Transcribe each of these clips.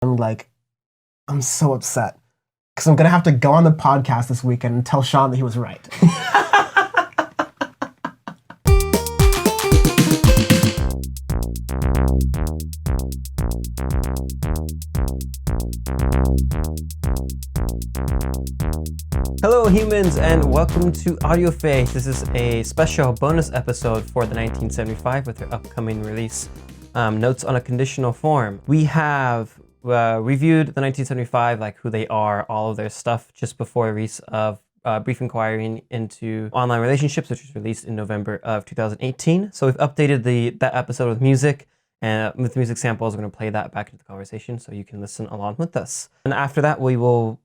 I'm like, I'm so upset because I'm gonna have to go on the podcast this weekend and tell Sean that he was right. Hello humans and welcome to Audioface. This is a special bonus episode for the 1975 with their upcoming release, Notes on a Conditional Form. We have reviewed the 1975, like who they are, all of their stuff just before the release of Brief Inquiry into Online Relationships, which was released in November of 2018. So we've updated that episode with music. And with music samples, we're going to play that back into the conversation so you can listen along with us. And after that, we will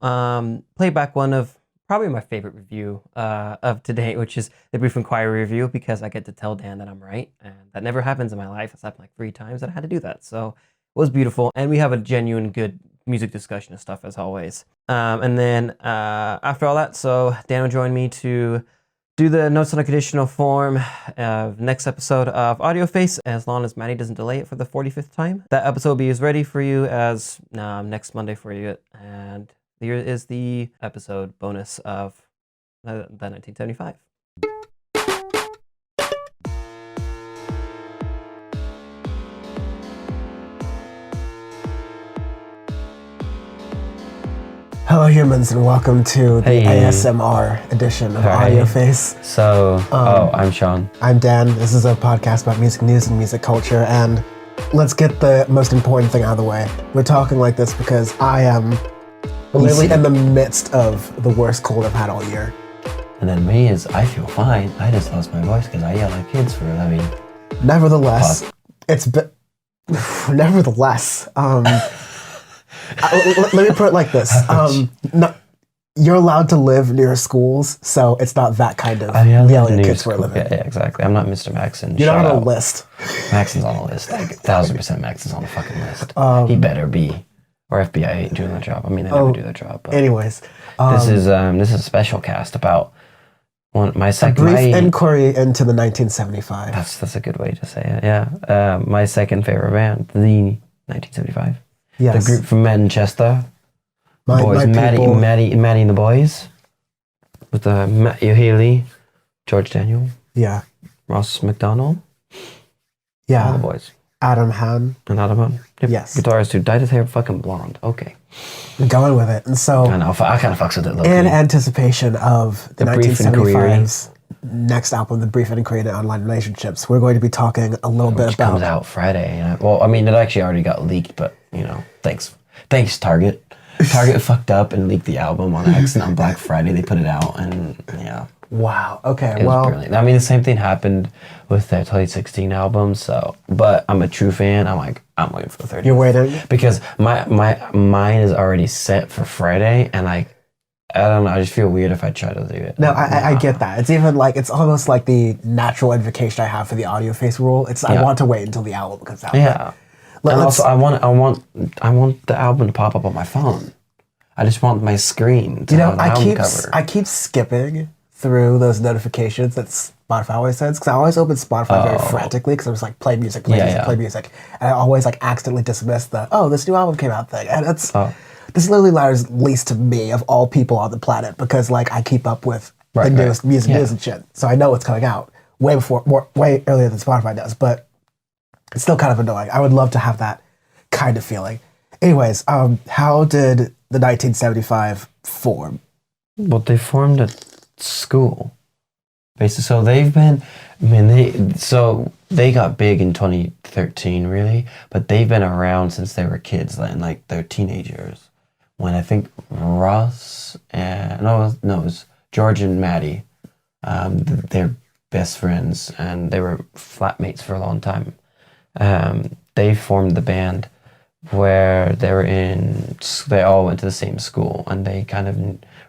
play back one of probably my favorite review of today, which is the Brief Inquiry review, because I get to tell Dan that I'm right. And that never happens in my life. It's happened like 3 times that I had to do that. So it was beautiful. And we have a genuine good music discussion and stuff as always. And then after all that, so Dan will join me to do the Notes on a Conditional Form next episode of Audioface, as long as Maddie doesn't delay it for the 45th time. That episode will be as ready for you as next Monday for you. And here is the episode bonus of the 1975. Hello humans and welcome to the ASMR edition of Audioface. So, I'm Sean. I'm Dan. This is a podcast about music news and music culture, and let's get the most important thing out of the way. We're talking like this because I am literally in the midst of the worst cold I've had all year. And then me is, I feel fine. I just lost my voice because I yell at kids for a living. Nevertheless, Nevertheless, let me put it like this. You're allowed to live near schools, so it's not that kind of yelling at kids for a living. Yeah, exactly. I'm not Mr. Maxon. You're not on a list. Maxon's on a list. Like 1000% Maxon's on the fucking list. He better be. Or FBI ain't doing their job. I mean, they never do their job. But anyways. This is a special cast about my second... A brief inquiry into the 1975. That's a good way to say it, yeah. My second favorite band, the 1975. Yes. The group from Manchester. My Maddie and the boys. With Matthew Haley, George Daniel. Yeah. Ross McDonald. Yeah. All the boys. Adam Hahn. And Adam Hahn. Yep. Yes. Guitarist who dyed his hair fucking blonde. Okay. I'm going with it. And so... I know. I kind of fucks with it. In anticipation of the 1975's next album, The Brief Inquiry into Online Relationships, we're going to be talking a little bit about... comes out Friday. Well, I mean, it actually already got leaked, but, thanks Target. Target fucked up and leaked the album on accident on Black Friday. They put it out, and yeah. Wow. Okay. It was brilliant. I mean, the same thing happened with their 2016 album. So, but I'm a true fan. I'm waiting for the 30th. You're waiting because mine is already set for Friday, and I don't know. I just feel weird if I try to do it. No, I get that. It's even like it's almost like the natural invocation I have for the Audioface rule. I want to wait until the album comes out. Yeah. And also, I want the album to pop up on my phone. I just want my screen to have an album cover. I keep skipping through those notifications that Spotify always sends, because I always open Spotify very frantically because I'm just like, play music, play music. And I always like accidentally dismiss this new album came out thing. And this literally matters least to me of all people on the planet, because like I keep up with the newest music news and shit. So I know what's coming out way earlier than Spotify does, but it's still kind of annoying. I would love to have that kind of feeling. Anyways, how did the 1975 form? Well, they formed at school. Basically, so they got big in 2013, really, but they've been around since they were kids, like they're teenagers. When I think Ross and it was George and Maddie, they're best friends, and they were flatmates for a long time. They formed the band where they all went to the same school, and they kind of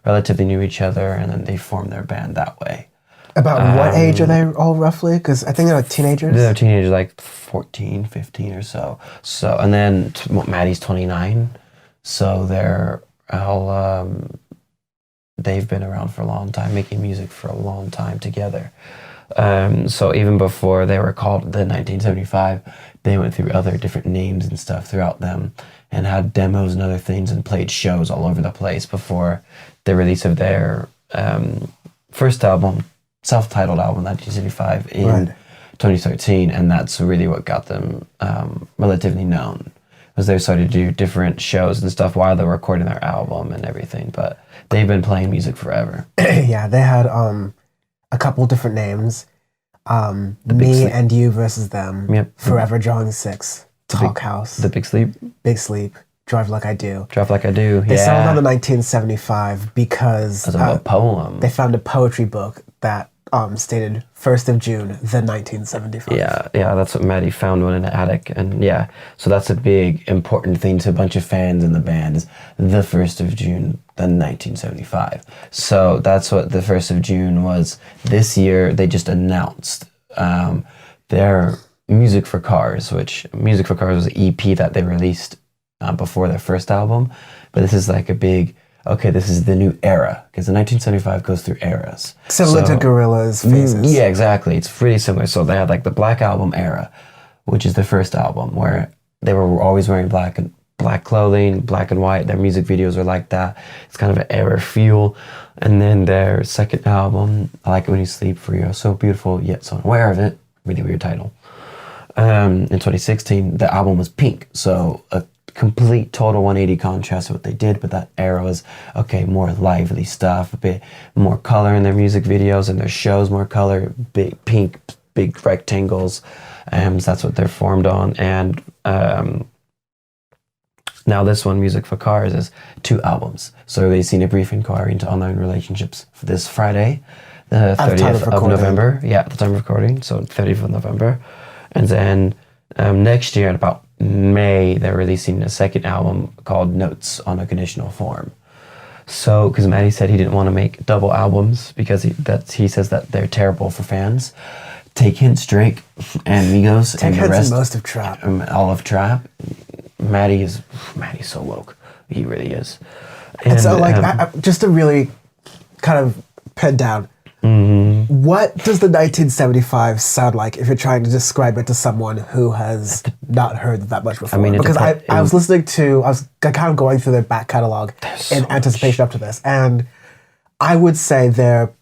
relatively knew each other, and then they formed their band that way. About what age are they all roughly? Because I think they're like teenagers. They're teenagers, like 14, 15 or so. So, and then Maddie's 29, so they're all they've been around for a long time, making music for a long time together. So even before they were called the 1975, they went through other different names and stuff throughout them. and had demos and other things and played shows all over the place before the release of their first album, self-titled album, 1975, in 2013, and that's really what got them relatively known, as they started to do different shows and stuff while they were recording their album and everything. But they've been playing music forever. Yeah, they had a couple different names. Me and You versus Them. Yep. Forever Drawing Six. Talk House. The Big Sleep. Big Sleep. Drive Like I Do. Drive Like I Do. They settled on the 1975 because as a poem. They found a poetry book that stated 1st of June, the 1975. Yeah, that's what Maddie found one in the attic, and yeah, so that's a big important thing to a bunch of fans in the band, is the 1st of June, the 1975. So that's what the 1st of June was this year. They just announced their Music for Cars, which Music for Cars was an EP that they released before their first album, but this is like a big, okay, this is the new era, because the 1975 goes through eras. Similar to Gorillaz phases. Yeah, exactly. It's pretty similar. So they had like the Black Album era, which is the first album, where they were always wearing black clothing, black and white. Their music videos are like that. It's kind of an era feel. And then their second album, I Like It When You Sleep, For You're So Beautiful Yet So Unaware of It, really weird title. In 2016, the album was pink. So a complete total 180 contrast to what they did, but that era was, okay, more lively stuff, a bit more color in their music videos and their shows, more color, big pink, big rectangles. So that's what they're formed on. And now this one, Music for Cars, is 2 albums. So they've seen a brief inquiry into online relationships for this Friday, the 30th of November. Yeah, at the time of recording, so 30th of November. And then next year, in about May, they're releasing a second album called Notes on a Conditional Form. So, because Maddie said he didn't want to make double albums because he says that they're terrible for fans. Take hints, Drake and Migos and the rest. Most of Trap. All of Trap. Maddie's so woke. He really is. And so, like, just to really kind of pin down, what does the 1975 sound like if you're trying to describe it to someone who has not heard that much before? I mean, because I was listening to, I was kind of going through their back catalog in anticipation up to this, and I would say they're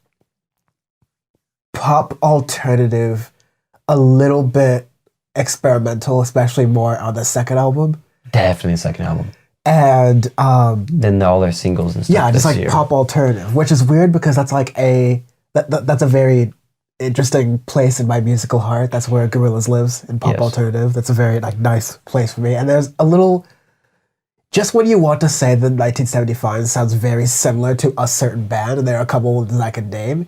pop alternative, a little bit experimental, especially more on the second album. Definitely the second album. And then all their singles and stuff. Yeah, just like year. Pop alternative, which is weird because that's like that's a very interesting place in my musical heart. That's where Gorillaz lives, in pop alternative. That's a very like nice place for me. And there's a little, just when you want to say that 1975 sounds very similar to a certain band, and there are a couple that I can name,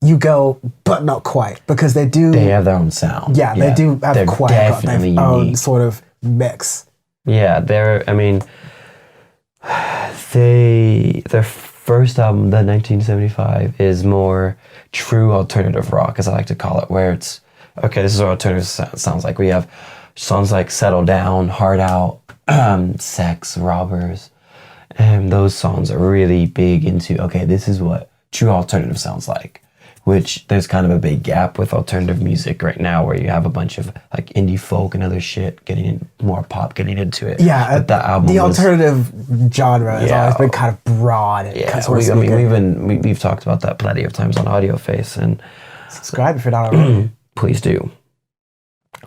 you go, but not quite, because they have their own sound. Yeah, they do have they're quite definitely their own unique. sort of mix. Yeah, their first album, the 1975, is more true alternative rock, as I like to call it, where it's, okay, this is what alternative sounds like. We have songs like Settle Down, Hard Out, Sex, Robbers, and those songs are really big into, okay, this is what true alternative sounds like, which there's kind of a big gap with alternative music right now, where you have a bunch of like indie folk and other shit getting in, more pop getting into it. Yeah, but that album alternative genre has always been kind of broad. And we've talked about that plenty of times on Audioface, and subscribe if you're not already. Please do.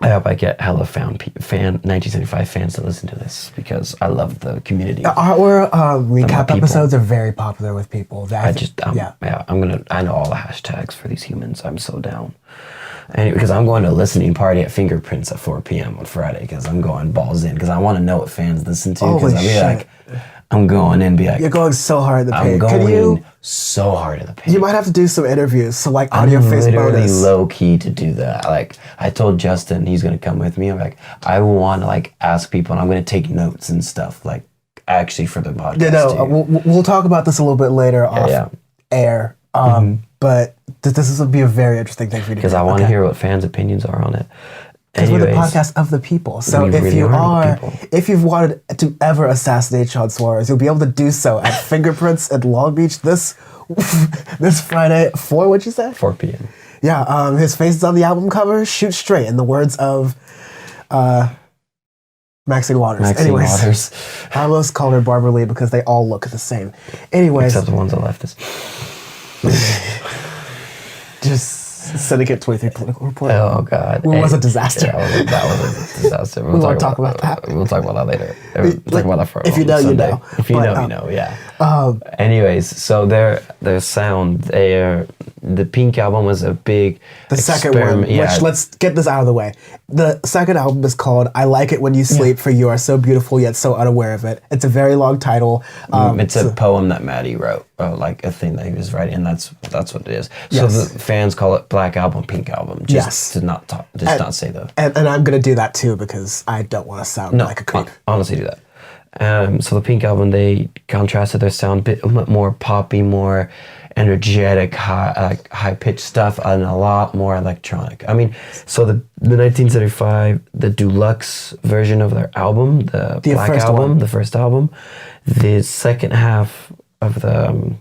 I hope I get hella 1975 fans to listen to this, because I love the community. Our recap episodes are very popular with people. I know all the hashtags for these humans. I'm so down. Anyway, because I'm going to a listening party at Fingerprints at 4 p.m. on Friday, because I'm going balls in, because I want to know what fans listen to, because I'm going in and be like, you're going so hard in the paint. I'm going so hard in the paint. You might have to do some interviews, so like Audioface bonus. I'm literally low key to do that. Like, I told Justin he's gonna come with me. I'm like, I want to like ask people, and I'm gonna take notes and stuff, like actually for the podcast. We'll talk about this a little bit later off air. But this will be a very interesting thing for you to do. Because I want to hear what fans' opinions are on it. Because we're the podcast of the people. So if you've wanted to ever assassinate Sean Suarez, you'll be able to do so at Fingerprints in Long Beach this Friday at 4, what'd you say? 4 p.m. Yeah, his face is on the album cover. Shoot straight, in the words of Maxine Waters. Maxine Anyways, Waters. I almost called her Barbara Lee because they all look the same. Anyways. Except the ones on the left is. Just Syndicate 23 political report. Oh God. It was a disaster. Yeah, that was a disaster. We won't talk about that. We'll talk about that later. We'll talk about that for if you know, Sunday. you know. If you know, you know. Yeah. Anyways, so their sound, the Pink album was a big. The second one, which let's get this out of the way. The second album is called "I Like It When You Sleep," for you are so beautiful yet so unaware of it. It's a very long title. It's a poem that Maddie wrote, like a thing that he was writing, and that's what it is. So the fans call it Black Album, Pink Album. Just to not talk, not say the. And I'm gonna do that too because I don't want to sound like a creep. Honestly, do that. So the Pink Album, they contrasted their sound a bit more poppy, more energetic, high pitched stuff, and a lot more electronic. I mean, so the 1975, the deluxe version of their album, the Black Album, the first album, the second half of the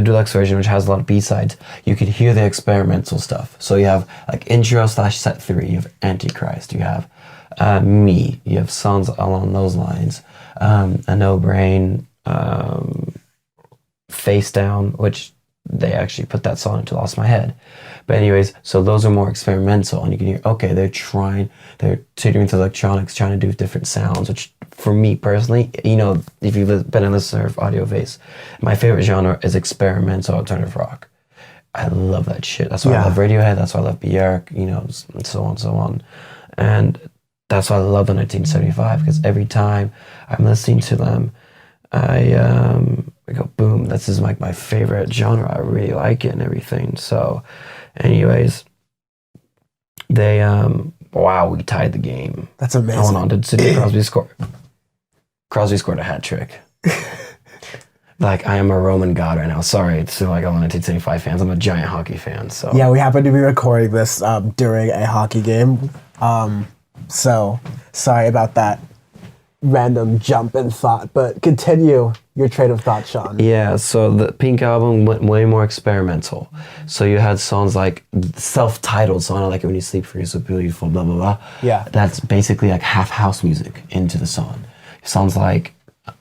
deluxe version, which has a lot of B-sides, you could hear the experimental stuff. So you have like intro / set 3, you have Antichrist, you have Me, you have songs along those lines, A No Brain, Face Down, which they actually put that song into Lost My Head. But anyways, so those are more experimental, and you can hear, okay, they're teetering to electronics, trying to do different sounds, which for me personally, you know, if you've been a listener of Audioface, my favorite genre is experimental alternative rock. I love that shit. That's why I love Radiohead, that's why I love Björk, you know, and so on and so on. And that's why I love the 1975, because every time I'm listening to them, I go, boom, this is like my favorite genre. I really like it and everything. So anyways, they, wow, we tied the game. That's amazing. Hold on, did Sidney Crosby score? Crosby scored a hat trick. Like, I am a Roman god right now. Sorry to like all the 1975 fans. I'm a giant hockey fan, so. Yeah, we happen to be recording this during a hockey game. So, sorry about that random jump in thought, but continue your train of thought, Sean. Yeah, so the Pink album went way more experimental. So you had songs like self-titled song, I Like It When You Sleep, for You're So Beautiful, blah, blah, blah. Yeah. That's basically like half house music into the song. Songs like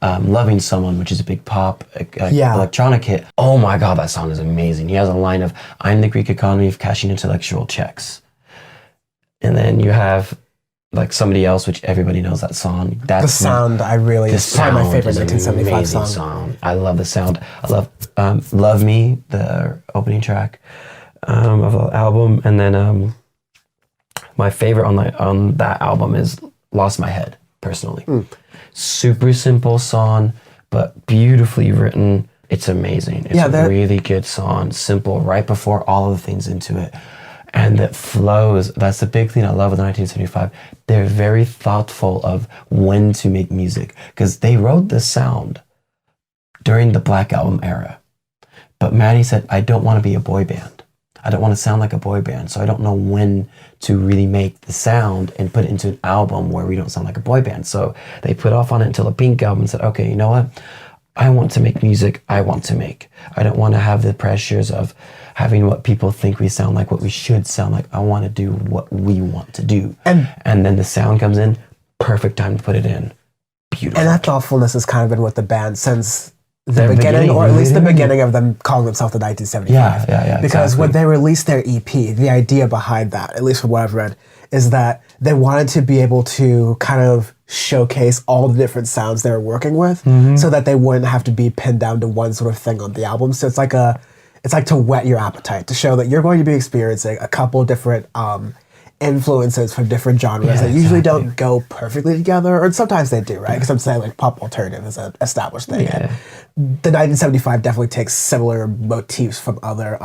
Loving Someone, which is a big pop electronic hit. Oh my God, that song is amazing. He has a line of, I'm the Greek economy of cashing intellectual checks. And then you have like Somebody Else, which everybody knows that song. That's the sound, it's probably my favorite 1975 song. I love the sound. I love Love Me, the opening track of the album. And then my favorite on that album is Lost My Head, personally. Super simple song, but beautifully written. It's amazing. It's a really good song, simple, right before all of the things into it. And it flows. That's the big thing I love with 1975. They're very thoughtful of when to make music, because they wrote this sound during the Black Album era. But Maddie said, I don't want to be a boy band. I don't want to sound like a boy band, so I don't know when to really make the sound and put it into an album where we don't sound like a boy band. So they put off on it until the Pink album and said, okay, you know what? I want to make music I want to make. I don't want to have the pressures of having what people think we sound like, what we should sound like. I want to do what we want to do. And then the sound comes in, perfect time to put it in. Beautiful. And that thoughtfulness has kind of been with the band since the beginning, or at least the beginning of them calling themselves the 1975. Yeah, because exactly. when they released their EP, the idea behind that, at least from what I've read, is that they wanted to be able to kind of showcase all the different sounds they were working with, so that they wouldn't have to be pinned down to one sort of thing on the album. So it's like to whet your appetite, to show that you're going to be experiencing a couple different influences from different genres that usually don't go perfectly together, or sometimes they do, right? Because I'm saying like pop alternative is an established thing. And the 1975 definitely takes similar motifs from other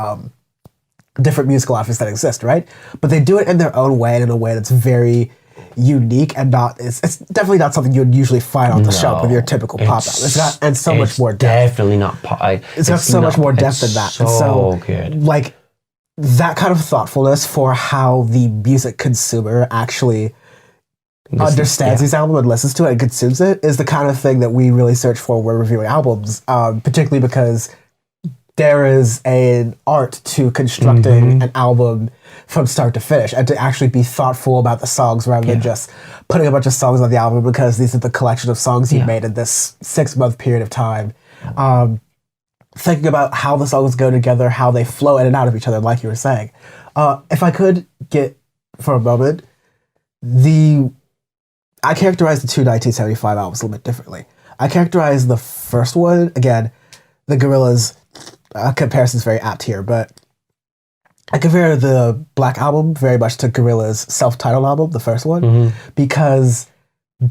different musical outfits that exist, right? But they do it in their own way, and in a way that's very unique, and it's definitely not something you would usually find on the shelf with your typical pop album. It's got, and so much more depth. Definitely not pop. It's got so much more depth than that. So, and so good. Like that kind of thoughtfulness for how the music consumer actually understands these albums and listens to it and consumes it is the kind of thing that we really search for when reviewing albums, particularly because there is an art to constructing an album from start to finish, and to actually be thoughtful about the songs rather than just putting a bunch of songs on the album because these are the collection of songs you made in this 6-month period of time. Thinking about how the songs go together, how they flow in and out of each other, like you were saying. If I could get, for a moment, I characterize the two 1975 albums a little bit differently. I characterize the first one, again, the Gorillaz, comparison is very apt here, but I compare the Black Album very much to Gorillaz' self-titled album, the first one, because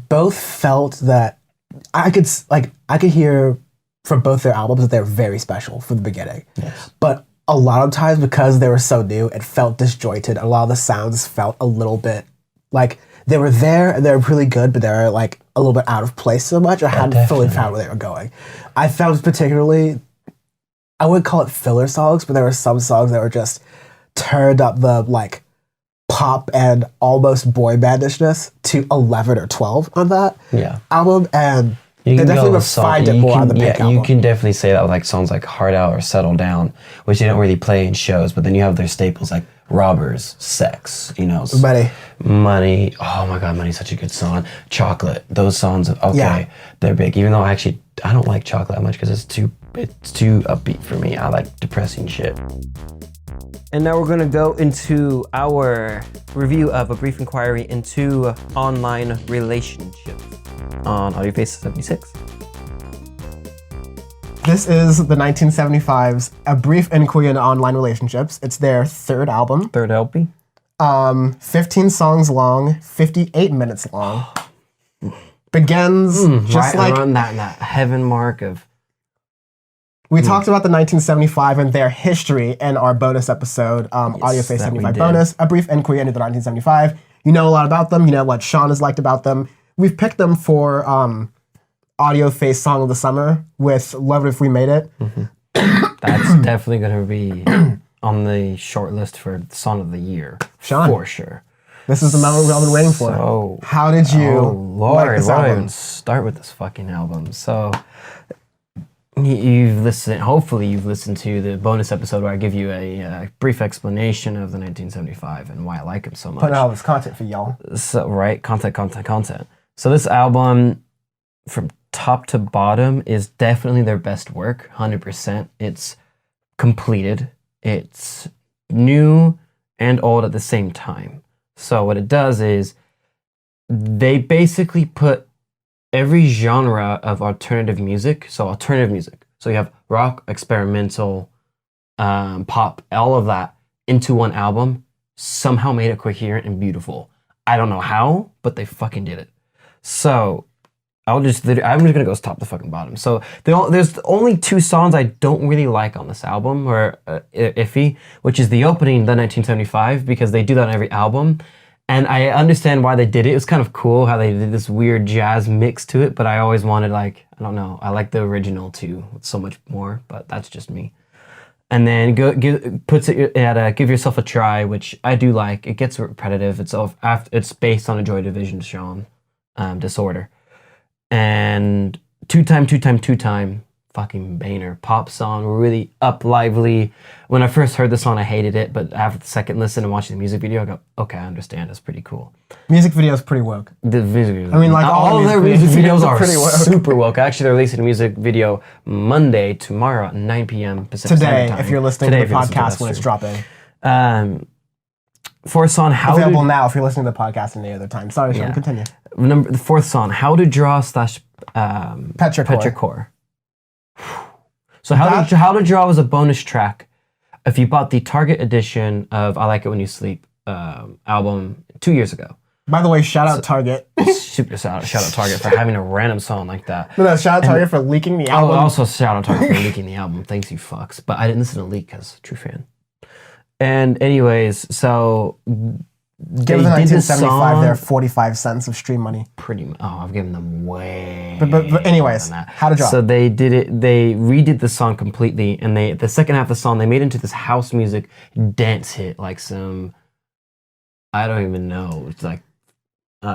both felt that I could hear from both their albums that they're very special from the beginning. Yes. But a lot of times, because they were so new, it felt disjointed. A lot of the sounds felt a little bit like they were there and they were really good, but they were like a little bit out of place so much. I hadn't fully found where they were going. I found particularly, I wouldn't call it filler songs, but there were some songs that were just turned up the like pop and almost boy bandishness to 11 or 12 on that album, and they definitely refined it more on the Pink album. You can definitely say that with like songs like Hard Out or Settle Down, which they don't really play in shows, but then you have their staples like Robbers, Sex, you know. Money. Oh my God, Money's such a good song. Chocolate. Those songs, they're big. Even though I don't like Chocolate that much because it's too upbeat for me. I like depressing shit. And now we're gonna go into our review of A Brief Inquiry into Online Relationships on Audioface 76. This is the 1975's A Brief Inquiry into Online Relationships. It's their third album. Third LP. 15 songs long, 58 minutes long. Begins just right like around that heaven mark of. We talked about the 1975 and their history in our bonus episode, Audioface 75 bonus, A Brief Inquiry into the 1975. You know a lot about them. You know what Sean has liked about them. We've picked them for Audioface Song of the Summer with Love It If We Made It. That's definitely going to be on the short list for Song of the Year. Sean, for sure. This is the moment we've all been waiting for. So, how did you like this why album? don't I even start with this fucking album? So, hopefully you've listened to the bonus episode where I give you a brief explanation of the 1975 and why I like them so much. Putting all this content for y'all. So, right, content. So this album, from top to bottom, is definitely their best work, 100%. It's completed. It's new and old at the same time. So what it does is they basically put every genre of alternative music. So you have rock, experimental, pop, all of that into one album, somehow made it coherent and beautiful. I don't know how, but they fucking did it. So I'm just gonna go top to fucking bottom. So there's only two songs I don't really like on this album, or iffy, which is the opening, the 1975, because they do that on every album. And I understand why they did it. It was kind of cool how they did this weird jazz mix to it, but I always wanted, like, I don't know, I like the original too, with so much more, but that's just me. And then puts it at Give Yourself a Try, which I do like. It gets repetitive. It's based on a Joy Division song, Disorder. And Two Time, fucking banger. Pop song, really up, lively. When I first heard the song, I hated it, but after the second listen and watching the music video, I go, okay, I understand. It's pretty cool. Music video is pretty woke. The music video. I mean, like all of their music videos are pretty woke. super woke. Actually, they're releasing a music video tomorrow at 9 p.m. Pacific Standard Time. If you're listening to the podcast when it's dropping. Fourth song, available now if you're listening to the podcast any other time. Sorry, Sean, continue. The fourth song, How to Draw / Petrichor. So How to Draw was a bonus track. If you bought the Target edition of I Like It When You Sleep album 2 years ago. By the way, shout out Target. Super shout out Target for having a random song like that. No, shout out Target for leaking the album. Also shout out Target for leaking the album. Thanks, you fucks. But I didn't listen to Leak because true fan. And anyways, so give the 1975 their 45 cents of stream money. Pretty much. Oh, I've given them way. But anyways, How to Draw. So they did it. They redid the song completely, and the second half of the song they made into this house music dance hit, like some, I don't even know, it's like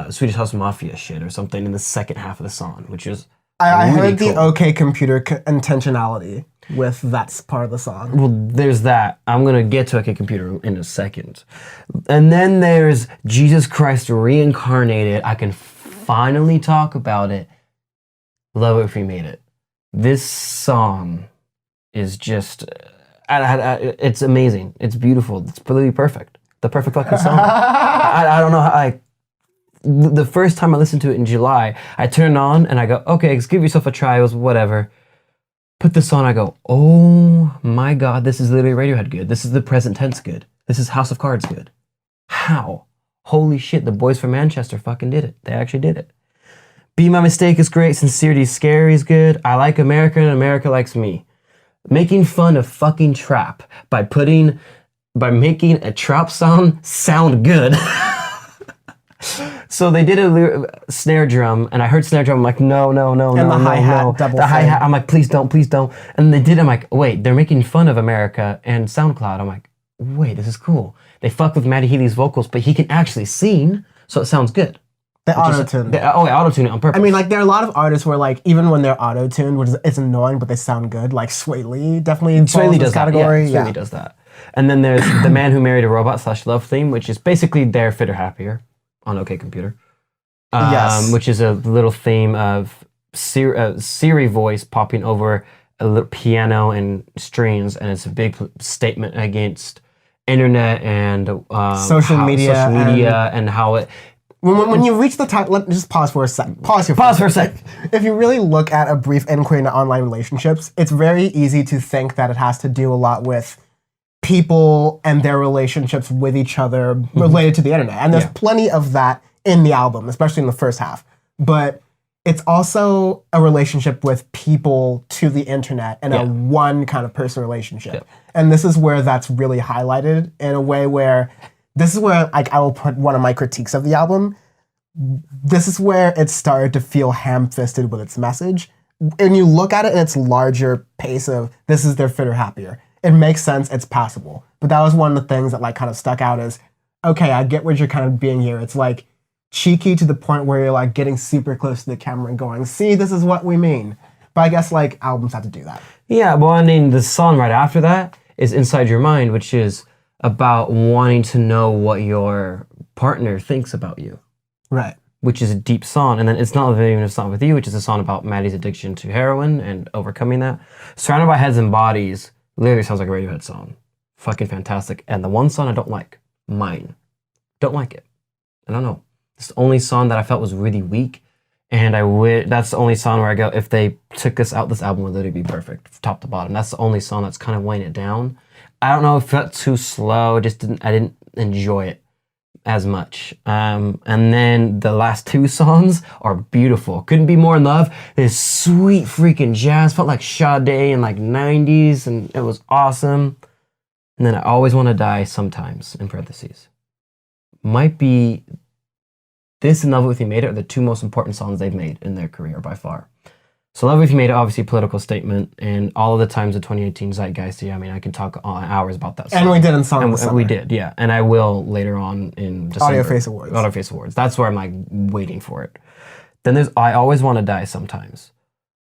Swedish House Mafia shit or something in the second half of the song, which is. I really heard the cool. OK Computer intentionality. with that part of the song. Well, there's that. I'm going to get to OK Computer in a second. And then there's Jesus Christ Reincarnated. I can finally talk about it. Love It If You Made It. This song is just, it's amazing. It's beautiful. It's really perfect. The perfect fucking song. I don't know how the first time I listened to it in July, I turned it on and I go, okay, just give yourself a try. It was whatever. Put this on, I go, oh my God, this is literally Radiohead good. This is the present tense good. This is House of Cards good. How? Holy shit, the boys from Manchester fucking did it. They actually did it. Be My Mistake is great. Sincerity is Scary is good. I Like America and America Likes Me. Making fun of fucking trap by making a trap song sound good. So they did a snare drum, and I heard snare drum. I'm like, no, and the hi-hat double the thing. hi-hat. I'm like, please don't. And they did. I'm like, wait, they're making fun of America and SoundCloud. I'm like, wait, this is cool. They fuck with Matty Healy's vocals, but he can actually sing, so it sounds good. They auto-tune. Auto-tune it on purpose. I mean, like, there are a lot of artists where, like, even when they're auto-tuned, which is, it's annoying, but they sound good. Like, Sway Lee definitely falls in this category. Sway Lee does that. And then there's The Man Who Married a Robot / Love Theme, which is basically their Fitter Happier on OK Computer. Yes. Which is a little theme of Siri voice popping over a little piano and strings, and it's a big statement against internet and social media and how it. When you reach the time, just pause for a sec. Pause for a sec. If you really look at A Brief Inquiry into Online Relationships, it's very easy to think that it has to do a lot with people and their relationships with each other related to the internet. And there's plenty of that in the album, especially in the first half. But it's also a relationship with people to the internet and a one kind of person relationship. Yeah. And this is where that's really highlighted in a way where this is where, like, I will put one of my critiques of the album. This is where it started to feel ham-fisted with its message. And you look at it in its larger pace of, this is their Fitter Happier. It makes sense, it's passable. But that was one of the things that, like, kind of stuck out as, okay, I get what you're kind of being here. It's, like, cheeky to the point where you're, like, getting super close to the camera and going, see, this is what we mean. But I guess, like, albums have to do that. Yeah, well, I mean, the song right after that is Inside Your Mind, which is about wanting to know what your partner thinks about you. Right. Which is a deep song. And then It's Not Even If It's Not With You, which is a song about Maddie's addiction to heroin and overcoming that. Surrounded by Heads and Bodies literally sounds like a Radiohead song. Fucking fantastic. And the one song I don't like, Mine. Don't like it. I don't know. It's the only song that I felt was really weak. And that's the only song where I go, if they took this out, this album would literally be perfect, top to bottom. That's the only song that's kind of weighing it down. I don't know if it felt too slow. I didn't enjoy it as much. And then the last two songs are beautiful. Couldn't Be More in Love. This sweet freaking jazz. Felt like Sade in like 90s, and it was awesome. And then I Always Want to Die Sometimes, in parentheses. Might be this and Love It If You Made It are the two most important songs they've made in their career by far. So Love It If You Made It, obviously a political statement, and all of the times of 2018 zeitgeist. Yeah, I mean, I can talk hours about that song. And we did in Song of the Summer. We did, yeah. And I will later on in December. Audioface Awards. Audioface Awards. That's where I'm like waiting for it. Then there's I Always Want to Die Sometimes.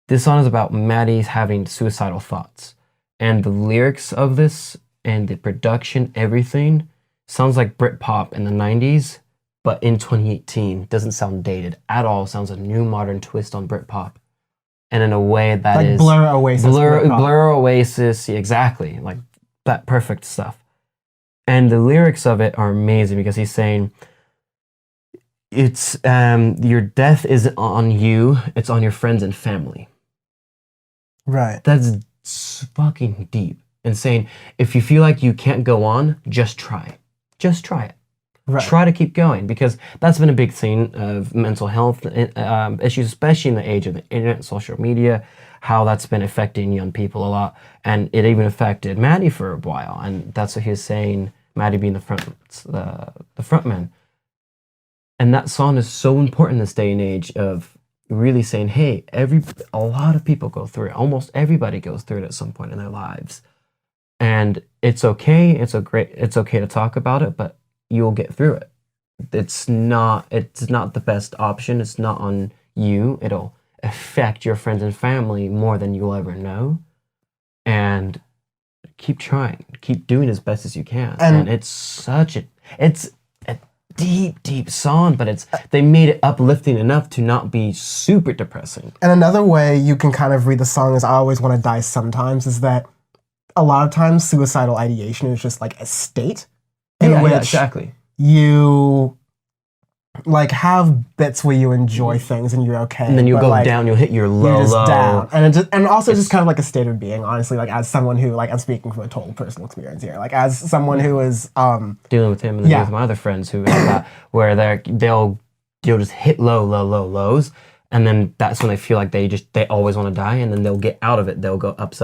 This song is about Maddie having suicidal thoughts. And the lyrics of this and the production, everything, sounds like Britpop in the 90s, but in 2018. Doesn't sound dated at all. Sounds a new modern twist on Britpop. And in a way that like is... Blur Oasis. Blur Oasis, yeah, exactly. Like that perfect stuff. And the lyrics of it are amazing because he's saying, it's your death isn't on you, it's on your friends and family. Right. That's fucking deep. And saying, if you feel like you can't go on, just try. Just try it. Right. Try to keep going, because that's been a big thing of mental health issues, especially in the age of the internet, social media, how that's been affecting young people a lot. And it even affected Maddie for a while. And that's what he was saying, Maddie being the frontman. And that song is so important this day and age of really saying, hey, a lot of people go through it. Almost everybody goes through it at some point in their lives. And it's okay. It's okay to talk about it, but you'll get through it. It's not the best option. It's not on you. It'll affect your friends and family more than you'll ever know. and keep trying, keep doing as best as you can. And it's a deep song, but they made it uplifting enough to not be super depressing. And another way you can kind of read the song is I Always Want to Die Sometimes is that a lot of times suicidal ideation is just like a state in which exactly. You like have bits where you enjoy things and you're okay, and then you'll go down, you'll hit your low, you're just down, and also just kind of like a state of being. Honestly, like as someone who I'm speaking from a total personal experience here, like as someone who is dealing with him and with my other friends who have that, where they'll just hit lows, and then that's when they feel like they always want to die, and then they'll get out of it. They'll go ups.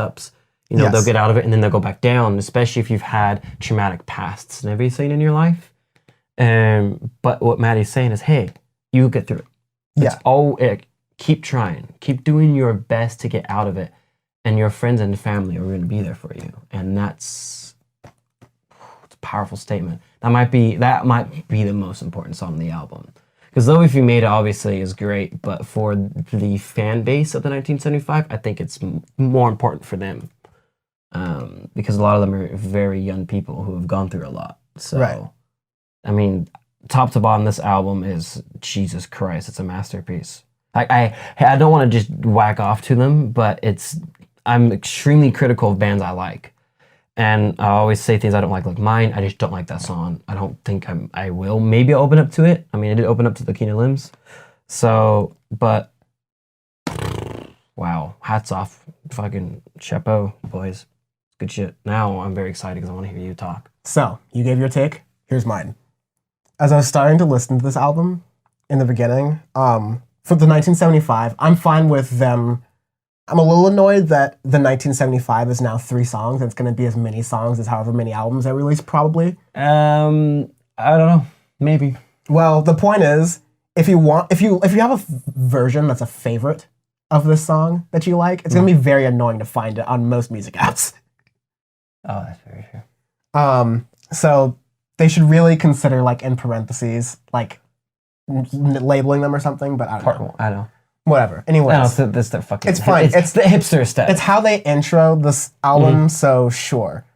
They'll get out of it, and then they'll go back down. Especially if you've had traumatic pasts and everything in your life. But what Maddie's saying is, hey, you'll get through it. Keep trying. Keep doing your best to get out of it. And your friends and family are going to be there for you. And it's a powerful statement. That might be the most important song on the album. Because Though If You Made It obviously is great, but for the fan base of the 1975, I think it's more important for them. Because a lot of them are very young people who have gone through a lot. So, I mean, top to bottom, this album is Jesus Christ. It's a masterpiece. I don't want to just whack off to them, but I'm extremely critical of bands I like, and I always say things I don't like mine. I just don't like that song. I don't think I will. Maybe I'll open up to it. I mean, I did open up to the King of Limbs, so but wow, hats off, fucking chapeau, boys, good shit. Now I'm very excited because I want to hear you talk. So you gave your take. Here's mine. As I was starting to listen to this album in the beginning, for the 1975, I'm fine with them. I'm a little annoyed that the 1975 is now 3 songs. It's going to be as many songs as however many albums I release, probably. I don't know. Maybe. Well, the point is, if you have a version that's a favorite of this song that you like, it's going to be very annoying to find it on most music apps. Oh, that's very true. So they should really consider, in parentheses, labeling them or something, but I don't know. I know. Whatever. Anyways. No, it's the fucking... It's fine. It's the hipster stuff. It's how they intro this album, so sure.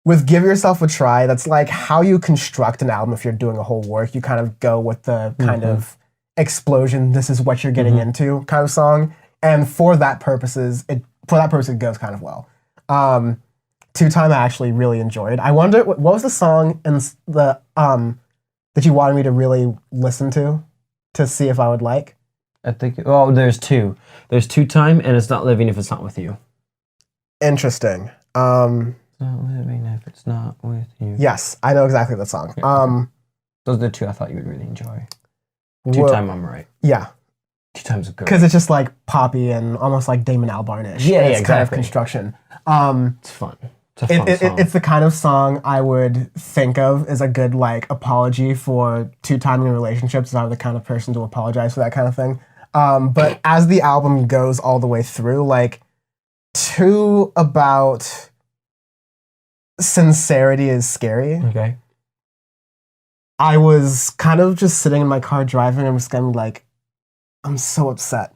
With Give Yourself a Try, that's like how you construct an album if you're doing a whole work. You kind of go with the kind of explosion, this is what you're getting into kind of song. And for that purpose, it goes kind of well. Two Time I actually really enjoyed. I wonder what was the song in the that you wanted me to really listen to see if I would like? I think there's 2. There's Two Time and It's Not Living If It's Not With You. Interesting. It's not living if it's not with you. Yes, I know exactly that song. Those are the 2 I thought you would really enjoy. Two Time, I'm right. Yeah. 2 Time's great. Because it's just like poppy and almost like Damon Albarn-ish. Yeah, it's exactly. kind of construction. It's fun. It's a fun song. It's the kind of song I would think of as a good apology for 2-timing relationships. I'm the kind of person to apologize for that kind of thing. But as the album goes all the way through, to about sincerity is scary. Okay. I was kind of just sitting in my car driving and I was kind of I'm so upset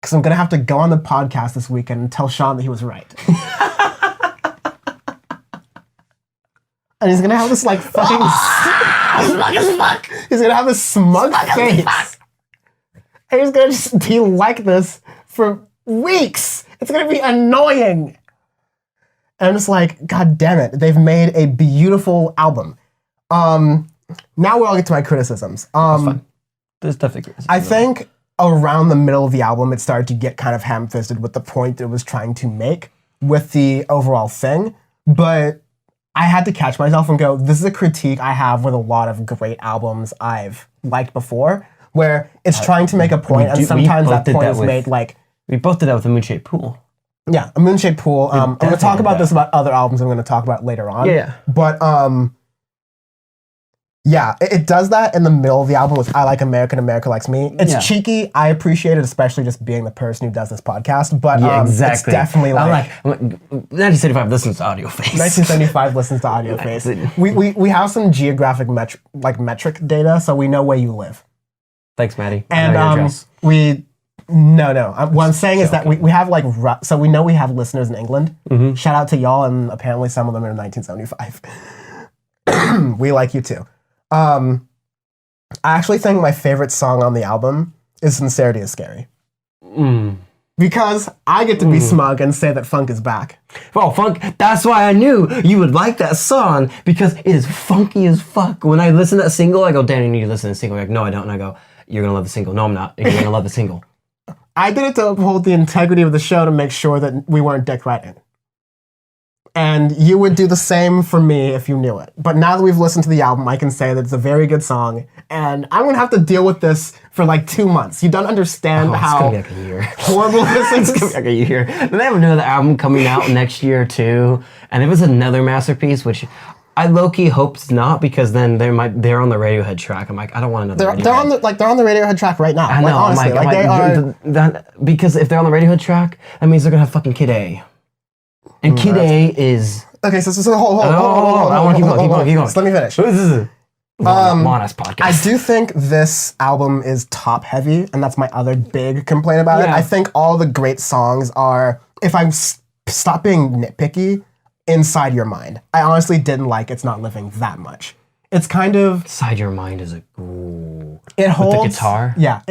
because I'm going to have to go on the podcast this weekend and tell Sean that he was right. And he's going to have this fucking... smug as fuck. He's going to have this smug face. And he's going to just be like this for weeks. It's going to be annoying. And I'm just God damn it. They've made a beautiful album. Now we'll get to my criticisms. That's fine. There's definitely criticism. I think around the middle of the album, it started to get kind of ham-fisted with the point it was trying to make with the overall thing. But I had to catch myself and go, this is a critique I have with a lot of great albums I've liked before, where it's trying to make a point, and sometimes that point is made We both did that with The Moonshaped Pool. Yeah, A Moonshaped Pool. I'm going to talk about this about other albums I'm going to talk about later on. Yeah. But, yeah, it does that in the middle of the album with I Like America and America Likes Me. It's cheeky. I appreciate it, especially just being the person who does this podcast. But exactly. It's definitely 1975 listens to Audioface. 1975 listens to Audioface. We have some geographic metric data, so we know where you live. Thanks, Maddie. And No. What I'm saying is that we have like, so we know we have listeners in England. Shout out to y'all, and apparently some of them are in 1975. We like you too. I actually think my favorite song on the album is Sincerity is Scary. Because I get to be smug and say that funk is back. Well, funk, that's why I knew you would like that song, because it is funky as fuck. When I listen to that single, I go, Dan, you need to listen to the single. You're like, no, I don't. And I go, you're going to love the single. No, I'm not. You're going to love the single. I did it to uphold the integrity of the show to make sure that we weren't dick writing. And you would do the same for me if you knew it. But now that we've listened to the album, I can say that it's a very good song. And I'm going to have to deal with this for like 2 months. You don't understand how it's gonna be like a year. horrible this is. It's going to be like a year. Then they have another album coming out next year too. And if it's another masterpiece, which I low-key hope it's not, because then they're on the Radiohead track. I'm like, I don't want another Radiohead. They're on the Radiohead track right now. I know. Honestly, because if they're on the Radiohead track, that means they're going to have fucking Kid A. And Kid A is... Okay, so hold on. I want to keep going. So let me finish. This is a long-ass podcast. I do think this album is top-heavy, and that's my other big complaint about it. I think all the great songs are, if I stop being nitpicky, inside your mind. I honestly didn't like It's Not Living that much. It's kind of... Inside Your Mind is a... Ooh. It holds... With the guitar? Yeah.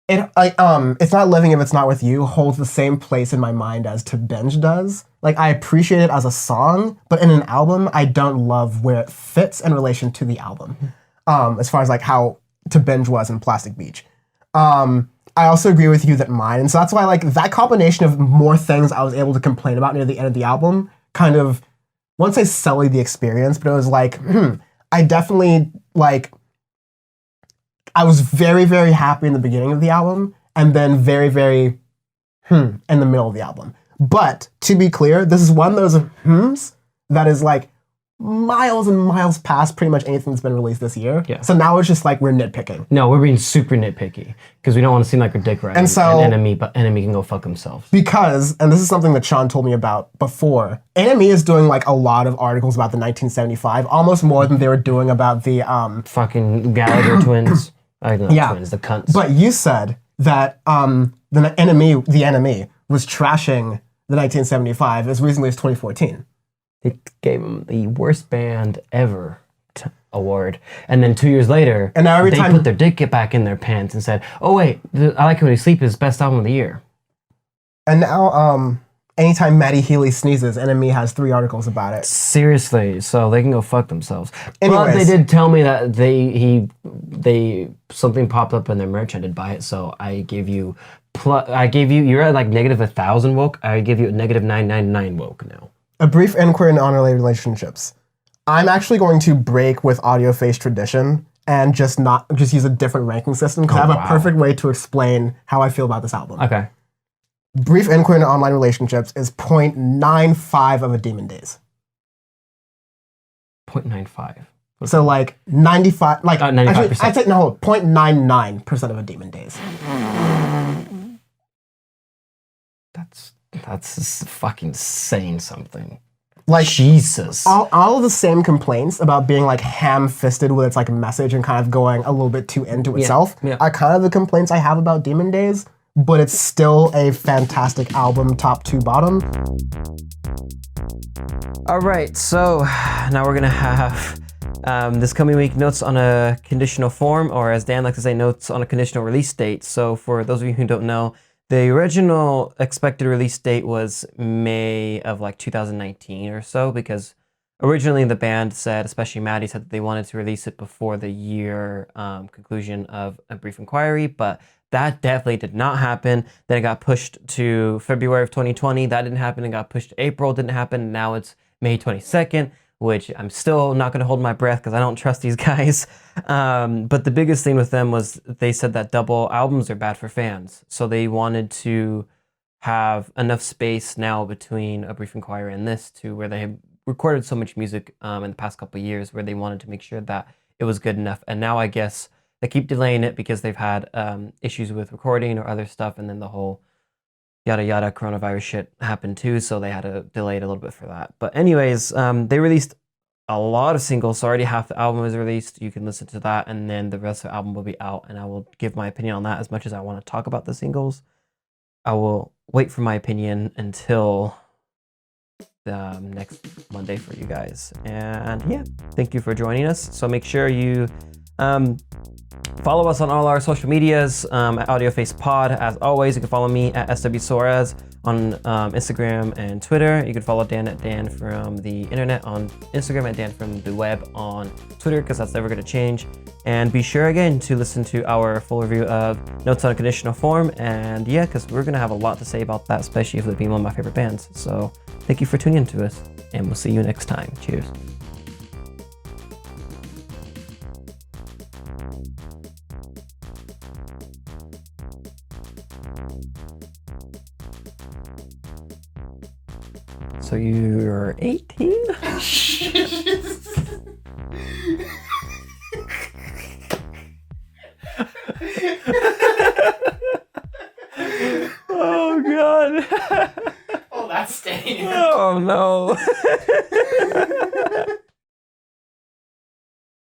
It's Not Living If It's Not With You holds the same place in my mind as To Binge does. Like, I appreciate it as a song, but in an album, I don't love where it fits in relation to the album. As far as like how To Binge was in Plastic Beach. I also agree with you that mine, and so that's why like that combination of more things I was able to complain about near the end of the album kind of, I won't say sullied the experience, but it was like, I definitely like, I was very, very happy in the beginning of the album, and then very, very in the middle of the album. But to be clear, this is one of those hmms that is like miles and miles past pretty much anything that's been released this year. Yeah. So now it's just like we're nitpicking. No, we're being super nitpicky because we don't want to seem like we're dick riding. And so, Enemy can go fuck themselves. Because, and this is something that Sean told me about before, Enemy is doing like a lot of articles about the 1975, almost more than they were doing about the fucking Gallagher twins. Twins, the cunts. But you said that the enemy was trashing the 1975 as recently as 2014. They gave him the worst band ever award, and then 2 years later, and now they put their dick back in their pants and said, "Oh wait, I Like It When You Sleep is best album of the year." And now, anytime Matty Healy sneezes, Enemy has 3 articles about it. Seriously, so they can go fuck themselves. Anyways. But they did tell me that they something popped up in their merch. I did buy it, so I gave you. You're at like negative 1,000 woke. I give you a negative 999 woke now. A brief inquiry into unrelated relationships. I'm actually going to break with Audioface tradition and just use a different ranking system because I have a perfect way to explain how I feel about this album. Okay. Brief inquiry into online relationships is 0.95 of a Demon Days. 0.95. So like 95, like 95%. Actually, I'd say no, 0.99% of a Demon Days. That's fucking saying something. Like Jesus. All of the same complaints about being like ham-fisted with its like message and kind of going a little bit too into itself are kind of the complaints I have about Demon Days, but it's still a fantastic album, top to bottom. All right, so now we're gonna have this coming week notes on a conditional form, or as Dan likes to say, notes on a conditional release date. So for those of you who don't know, the original expected release date was May of like 2019 or so, because originally the band said, especially Maddie said that they wanted to release it before the year conclusion of A Brief Inquiry, but that definitely did not happen. Then it got pushed to February of 2020. That didn't happen. It got pushed to April. Didn't happen. Now it's May 22nd, which I'm still not going to hold my breath because I don't trust these guys. But the biggest thing with them was they said that double albums are bad for fans. So they wanted to have enough space now between A Brief Inquiry and this to where they have recorded so much music in the past couple of years where they wanted to make sure that it was good enough. And now I guess they keep delaying it because they've had issues with recording or other stuff. And then the whole yada yada coronavirus shit happened too, so they had to delay it a little bit for that. But anyways, they released a lot of singles. So already half the album is released. You can listen to that, and then the rest of the album will be out. And I will give my opinion on that. As much as I want to talk about the singles, I will wait for my opinion until next Monday for you guys. And yeah, thank you for joining us. So make sure you follow us on all our social medias at Audioface Pod. As always, you can follow me at SW Suarez on Instagram and Twitter. You can follow Dan at Dan from the internet on Instagram and Dan from the web on Twitter, because that's never going to change. And be sure again to listen to our full review of Notes on a Conditional Form. And yeah, because we're going to have a lot to say about that, especially if it being one of my favorite bands. So thank you for tuning in to us, and we'll see you next time. Cheers. So you're 18? Oh God. Oh, that's staying. Oh no.